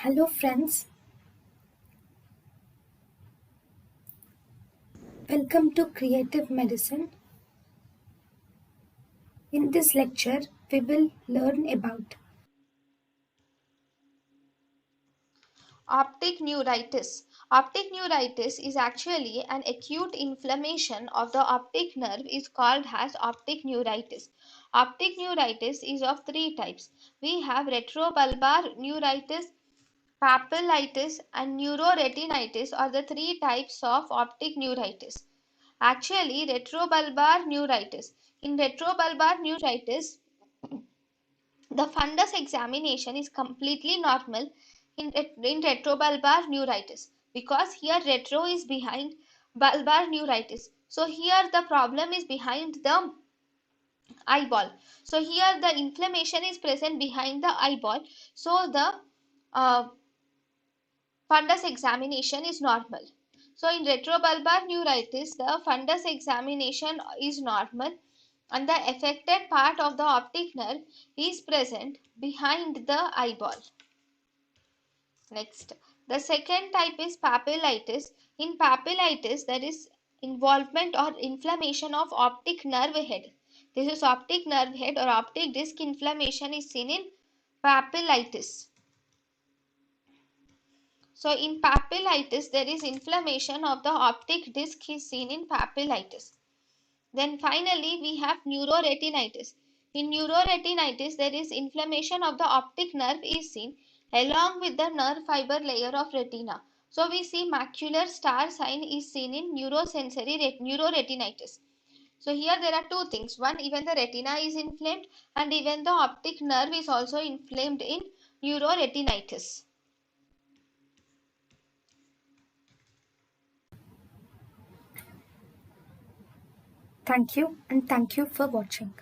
Hello friends, welcome to Creative Medicine. In this lecture, we will learn about Optic neuritis. Optic neuritis is actually an acute inflammation of the optic nerve is called as optic neuritis. Optic neuritis is of three types. We have retrobulbar neuritis, papillitis and neuroretinitis are the three types of optic neuritis. Actually, retrobulbar neuritis. In retrobulbar neuritis, the fundus examination is completely normal in retrobulbar neuritis because here retro is behind bulbar neuritis. So here the problem is behind the eyeball. So here the inflammation is present behind the eyeball. So the uh, fundus examination is normal. So in retrobulbar neuritis, the fundus examination is normal and the affected part of the optic nerve is present behind the eyeball. Next, the second type is papillitis. In papillitis, there is involvement or inflammation of optic nerve head. This is optic nerve head or optic disc inflammation is seen in papillitis. So in papillitis, there is inflammation of the optic disc is seen in papillitis. Then finally, we have neuroretinitis. In neuroretinitis, there is inflammation of the optic nerve is seen along with the nerve fiber layer of retina. So we see macular star sign is seen in neuroretinitis. So here there are two things. One, even the retina is inflamed and even the optic nerve is also inflamed in neuroretinitis. thank you and thank you for watching.